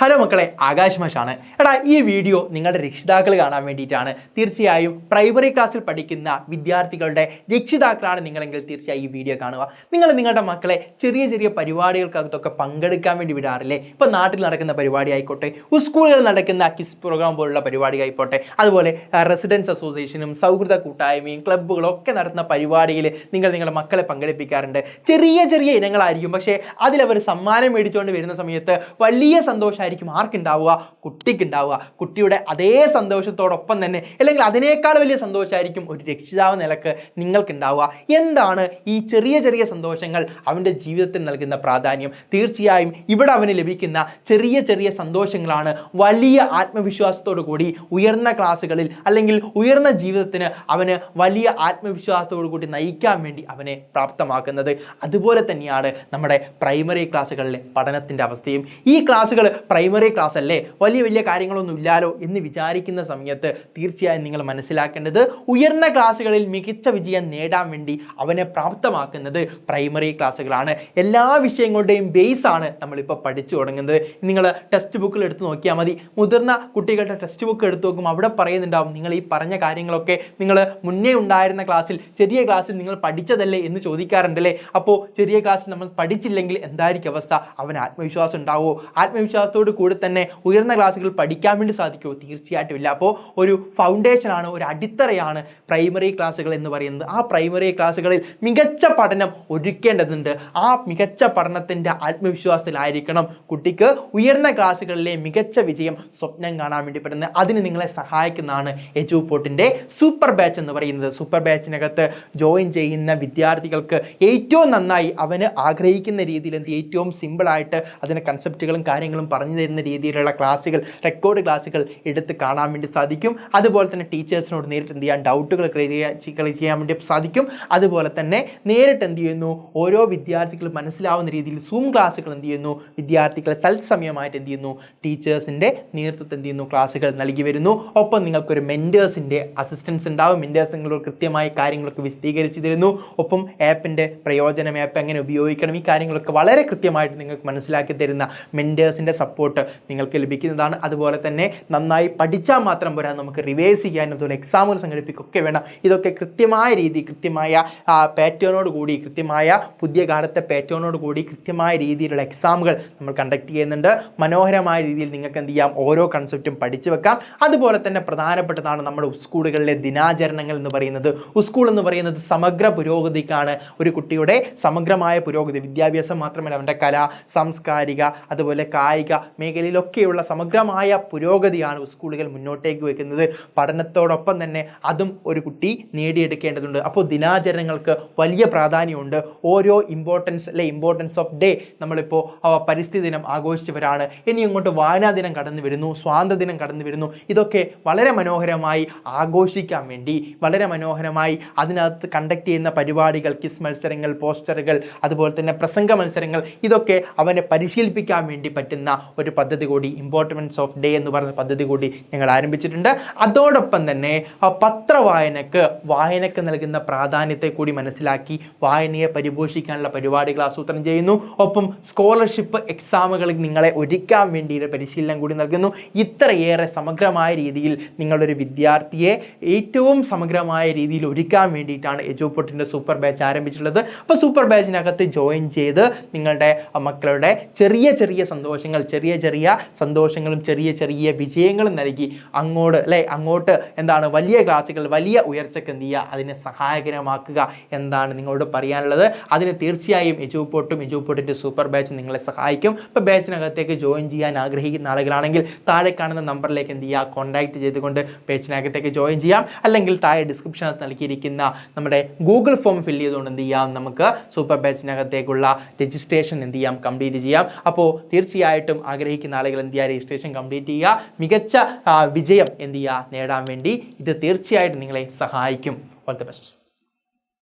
Hello മക്കളെ, ആകാശ് മാഷാണ്. ഈ വീഡിയോ നിങ്ങളുടെ രക്ഷിതാക്കൾ കാണാൻ വേണ്ടിയിട്ടാണ്. തീർച്ചയായും പ്രൈമറി ക്ലാസ്സിൽ പഠിക്കുന്ന വിദ്യാർത്ഥികളുടെ രക്ഷിതാക്കളാണ് നിങ്ങളെങ്കിൽ തീർച്ചയായും ഈ വീഡിയോ കാണുക. നിങ്ങൾ നിങ്ങളുടെ മക്കളെ ചെറിയ ചെറിയ പരിപാടികൾക്കകത്തൊക്കെ പങ്കെടുക്കാൻ വേണ്ടി വിടാറില്ലേ? ഇപ്പോൾ നാട്ടിൽ നടക്കുന്ന പരിപാടി ആയിക്കോട്ടെ, സ്കൂളുകളിൽ നടക്കുന്ന കിസ് പ്രോഗ്രാം പോലുള്ള പരിപാടി ആയിക്കോട്ടെ, അതുപോലെ റെസിഡൻസ് അസോസിയേഷനും സൗഹൃദ കൂട്ടായ്മയും ക്ലബ്ബുകളും ഒക്കെ നടത്തുന്ന പരിപാടിയിൽ നിങ്ങളുടെ മക്കളെ പങ്കെടുപ്പിക്കാറുണ്ട്. ചെറിയ ചെറിയ ഇനങ്ങളായിരിക്കും, പക്ഷേ അതിലവർ സമ്മാനം മേടിച്ചുകൊണ്ട് വരുന്ന സമയത്ത് വലിയ സന്തോഷമായിരിക്കും ആർക്കുണ്ടാവുക? കുട്ടിക്കുണ്ടാവുക. കുട്ടിയുടെ അതേ സന്തോഷത്തോടൊപ്പം തന്നെ അല്ലെങ്കിൽ അതിനേക്കാൾ വലിയ സന്തോഷമായിരിക്കും ഒരു രക്ഷിതാവ് നിലക്ക് നിങ്ങൾക്കുണ്ടാവുക. എന്താണ് ഈ ചെറിയ ചെറിയ സന്തോഷങ്ങൾ അവൻ്റെ ജീവിതത്തിൽ നൽകുന്ന പ്രാധാന്യം? തീർച്ചയായും ഇവിടെ അവന് ലഭിക്കുന്ന ചെറിയ ചെറിയ സന്തോഷങ്ങളാണ് വലിയ ആത്മവിശ്വാസത്തോടു കൂടി ഉയർന്ന ക്ലാസ്സുകളിൽ അല്ലെങ്കിൽ ഉയർന്ന ജീവിതത്തിന് അവന് വലിയ ആത്മവിശ്വാസത്തോടു കൂടി നയിക്കാൻ വേണ്ടി അവനെ പ്രാപ്തമാക്കുന്നത്. അതുപോലെ തന്നെയാണ് നമ്മുടെ പ്രൈമറി ക്ലാസ്സുകളിലെ പഠനത്തിൻ്റെ അവസ്ഥയും. ഈ ക്ലാസ്സുകൾ പ്രൈമറി ക്ലാസ് അല്ലേ, വലിയ വലിയ കാര്യങ്ങളൊന്നും ഇല്ലാലോ എന്ന് വിചാരിക്കുന്ന സമയത്ത് തീർച്ചയായും നിങ്ങൾ മനസ്സിലാക്കേണ്ടത് ഉയർന്ന ക്ലാസ്സുകളിൽ മികച്ച വിജയം നേടാൻ വേണ്ടി അവനെ പ്രാപ്തമാക്കുന്നത് പ്രൈമറി ക്ലാസ്സുകളാണ്. എല്ലാ വിഷയങ്ങളുടെയും ബേസ് ആണ് നമ്മളിപ്പോൾ പഠിച്ചു തുടങ്ങുന്നത്. നിങ്ങൾ ടെക്സ്റ്റ് ബുക്കിൽ എടുത്ത് നോക്കിയാൽ മതി. മുതിർന്ന കുട്ടികളുടെ ടെക്സ്റ്റ് ബുക്ക് എടുത്ത് നോക്കും, അവിടെ പറയുന്നുണ്ടാവും നിങ്ങൾ ഈ പറഞ്ഞ കാര്യങ്ങളൊക്കെ നിങ്ങൾ മുന്നേ ഉണ്ടായിരുന്ന ക്ലാസ്സിൽ, ചെറിയ ക്ലാസ്സിൽ നിങ്ങൾ പഠിച്ചതല്ലേ എന്ന് ചോദിക്കാറുണ്ടല്ലേ. അപ്പോൾ ചെറിയ ക്ലാസ്സിൽ നമ്മൾ പഠിച്ചില്ലെങ്കിൽ എന്തായിരിക്കും അവസ്ഥ? അവന് ആത്മവിശ്വാസം ഉണ്ടാവുമോ? ആത്മവിശ്വാസത്തോട് കൂടി തന്നെ ഉയർന്ന ക്ലാസ്സുകൾ പഠിക്കാൻ വേണ്ടി സാധിക്കുമോ? തീർച്ചയായിട്ടും ഇല്ല. അപ്പോൾ ഒരു ഫൗണ്ടേഷനാണ്, ഒരു അടിത്തറയാണ് പ്രൈമറി ക്ലാസ്സുകൾ എന്ന് പറയുന്നത്. ആ പ്രൈമറി ക്ലാസ്സുകളിൽ മികച്ച പഠനം ഒരുക്കേണ്ടതുണ്ട്. ആ മികച്ച പഠനത്തിൻ്റെ ആത്മവിശ്വാസത്തിലായിരിക്കണം കുട്ടിക്ക് ഉയർന്ന ക്ലാസ്സുകളിലെ മികച്ച വിജയം സ്വപ്നം കാണാൻ വേണ്ടി പറ്റുന്നത്. അതിന് നിങ്ങളെ സഹായിക്കുന്നതാണ് എജുപോർട്ടിൻ്റെ സൂപ്പർ ബാച്ച് എന്ന് പറയുന്നത്. സൂപ്പർ ബാച്ചിനകത്ത് ജോയിൻ ചെയ്യുന്ന വിദ്യാർത്ഥികൾക്ക് ഏറ്റവും നന്നായി അവന് ആഗ്രഹിക്കുന്ന രീതിയിൽ ഏറ്റവും സിമ്പിളായിട്ട് അതിന് കൺസെപ്റ്റുകളും കാര്യങ്ങളും പറഞ്ഞു തരുന്ന രീതിയിലുള്ള ക്ലാസ്സുകൾ, റെക്കോർഡ് ക്ലാസ്സുകൾ എടുത്ത് കാണാൻ വേണ്ടി സാധിക്കും. അതുപോലെ തന്നെ ടീച്ചേഴ്സിനോട് നേരിട്ട് എന്ത് ചെയ്യാൻ, ഡൗട്ടുകൾ ക്ലിയർ ചെയ്യാൻ വേണ്ടി സാധിക്കും. അതുപോലെ തന്നെ നേരിട്ട് എന്ത് ചെയ്യുന്നു, ഓരോ വിദ്യാർത്ഥികളും മനസ്സിലാവുന്ന രീതിയിൽ സൂം ക്ലാസ്സുകൾ എന്ത് ചെയ്യുന്നു, വിദ്യാർത്ഥികൾ തത്സമയമായിട്ട് എന്ത് ചെയ്യുന്നു, ടീച്ചേഴ്സിൻ്റെ നേതൃത്വത്തിൽ എന്ത് ചെയ്യുന്നു, ക്ലാസ്സുകൾ നൽകി വരുന്നു. ഒപ്പം നിങ്ങൾക്കൊരു മെൻറ്റേഴ്സിൻ്റെ അസിസ്റ്റൻസ് ഉണ്ടാവും. മെൻറ്റേഴ്സ് നിങ്ങളോട് കൃത്യമായി കാര്യങ്ങളൊക്കെ വിശദീകരിച്ച് തരുന്നു. ഒപ്പം ആപ്പിൻ്റെ പ്രയോജനം, ആപ്പ് എങ്ങനെ ഉപയോഗിക്കണം, ഈ കാര്യങ്ങളൊക്കെ വളരെ കൃത്യമായിട്ട് നിങ്ങൾക്ക് മനസ്സിലാക്കി തരുന്ന മെൻറ്റേഴ്സിൻ്റെ സപ്പോർട്ട് നിങ്ങൾക്ക് ലഭിക്കുന്നതാണ്. അതുപോലെ തന്നെ നന്നായി പഠിച്ചാൽ മാത്രം പോരാ, നമുക്ക് റിവൈസ് ചെയ്യാനും അതുപോലെ എക്സാമുകൾ സംഘടിപ്പിക്കുകയൊക്കെ വേണം. ഇതൊക്കെ കൃത്യമായ രീതി, കൃത്യമായ പാറ്റേണോട് കൂടി, കൃത്യമായ പുതിയ കാലത്തെ പാറ്റേണോട് കൂടി കൃത്യമായ രീതിയിലുള്ള എക്സാമുകൾ നമ്മൾ കണ്ടക്ട് ചെയ്യുന്നുണ്ട്. മനോഹരമായ രീതിയിൽ നിങ്ങൾക്ക് എന്ത് ചെയ്യാം, ഓരോ കൺസെപ്റ്റും പഠിച്ചു വെക്കാം. അതുപോലെ തന്നെ പ്രധാനപ്പെട്ടതാണ് നമ്മുടെ സ്കൂളുകളിലെ ദിനാചരണങ്ങൾ എന്ന് പറയുന്നത്. സ്കൂൾ എന്ന് പറയുന്നത് സമഗ്ര പുരോഗതിക്കാണ്. ഒരു കുട്ടിയുടെ സമഗ്രമായ പുരോഗതി, വിദ്യാഭ്യാസം മാത്രമല്ല അവൻ്റെ കല, സാംസ്കാരിക, അതുപോലെ കായിക മേഖലയിലൊക്കെയുള്ള സമഗ്രമായ പുരോഗതിയാണ് സ്കൂളുകൾ മുന്നോട്ടേക്ക് വയ്ക്കുന്നത്. പഠനത്തോടൊപ്പം തന്നെ അതും ഒരു കുട്ടി നേടിയെടുക്കേണ്ടതുണ്ട്. അപ്പോൾ ദിനാചരണങ്ങൾക്ക് വലിയ പ്രാധാന്യമുണ്ട്. ഓരോ ഇമ്പോർട്ടൻസ് ഓഫ് ഡേ, നമ്മളിപ്പോൾ പരിസ്ഥിതി ദിനം ആഘോഷിച്ചവരാണ്. ഇനി ഇങ്ങോട്ട് വായനാ ദിനം കടന്നു വരുന്നു, സ്വാതന്ത്ര്യ ദിനം കടന്നു വരുന്നു. ഇതൊക്കെ വളരെ മനോഹരമായി ആഘോഷിക്കാൻ വേണ്ടി, വളരെ മനോഹരമായി അതിനകത്ത് കണ്ടക്ട് ചെയ്യുന്ന പരിപാടികൾ, കിസ് മത്സരങ്ങൾ, പോസ്റ്ററുകൾ, അതുപോലെ തന്നെ പ്രസംഗ മത്സരങ്ങൾ, ഇതൊക്കെ അവനെ പരിശീലിപ്പിക്കാൻ വേണ്ടി പറ്റുന്ന ഒരു പദ്ധതി കൂടി, ഇമ്പോർട്ടൻസ് ഓഫ് ഡേ എന്ന് പറയുന്ന പദ്ധതി കൂടി ഞങ്ങൾ ആരംഭിച്ചിട്ടുണ്ട്. അതോടൊപ്പം തന്നെ വായനക്ക് നൽകുന്ന പ്രാധാന്യത്തെ കൂടി മനസ്സിലാക്കി വായനയെ പരിപോഷിക്കാനുള്ള പരിപാടികൾ ആസൂത്രണം ചെയ്യുന്നു. ഒപ്പം സ്കോളർഷിപ്പ് എക്സാമുകളിൽ നിങ്ങളെ ഒരുക്കാൻ വേണ്ടിയിട്ട് പരിശീലനം കൂടി നൽകുന്നു. ഇത്രയേറെ സമഗ്രമായ രീതിയിൽ നിങ്ങളൊരു വിദ്യാർത്ഥിയെ ഏറ്റവും സമഗ്രമായ രീതിയിൽ ഒരുക്കാൻ വേണ്ടിയിട്ടാണ് എജുപോർട്ടിൻ്റെ സൂപ്പർ ബാച്ച് ആരംഭിച്ചിട്ടുള്ളത്. അപ്പോൾ സൂപ്പർ ബാച്ചിനകത്ത് ജോയിൻ ചെയ്ത് നിങ്ങളുടെ മക്കളുടെ ചെറിയ ചെറിയ സന്തോഷങ്ങളും ചെറിയ ചെറിയ വിജയങ്ങളും നൽകി അങ്ങോട്ട് എന്താണ്, വലിയ ക്ലാസ്സുകൾ, വലിയ ഉയർച്ചയ്ക്ക് എന്ത് ചെയ്യുക, അതിനെ സഹായകരമാക്കുക എന്താണ് നിങ്ങളോട് പറയാനുള്ളത്. അതിന് തീർച്ചയായും എജുപോർട്ടിൻ്റെ സൂപ്പർ ബാച്ച് നിങ്ങളെ സഹായിക്കും. ഇപ്പോൾ ബാച്ചിനകത്തേക്ക് ജോയിൻ ചെയ്യാൻ ആഗ്രഹിക്കുന്ന ആളുകളാണെങ്കിൽ താഴെ കാണുന്ന നമ്പറിലേക്ക് എന്ത് ചെയ്യുക, കോൺടാക്ട് ചെയ്തുകൊണ്ട് ബാച്ചിനകത്തേക്ക് ജോയിൻ ചെയ്യാം. അല്ലെങ്കിൽ താഴെ ഡിസ്ക്രിപ്ഷനകത്ത് നൽകിയിരിക്കുന്ന നമ്മുടെ ഗൂഗിൾ ഫോം ഫില്ല് ചെയ്തുകൊണ്ട് എന്ത് ചെയ്യാം, നമുക്ക് സൂപ്പർ ബാച്ചിനകത്തേക്കുള്ള രജിസ്ട്രേഷൻ എന്ത് ചെയ്യാം, കംപ്ലീറ്റ് ചെയ്യാം. അപ്പോൾ തീർച്ചയായിട്ടും ആഗ്രഹിക്കുന്ന ആളുകൾ എന്ത് ചെയ്യുക, രജിസ്ട്രേഷൻ കംപ്ലീറ്റ് ചെയ്യുക. മികച്ച വിജയം എന്ത് ചെയ്യുക, നേടാൻ വേണ്ടി ഇത് തീർച്ചയായിട്ടും നിങ്ങളെ സഹായിക്കും. All the best.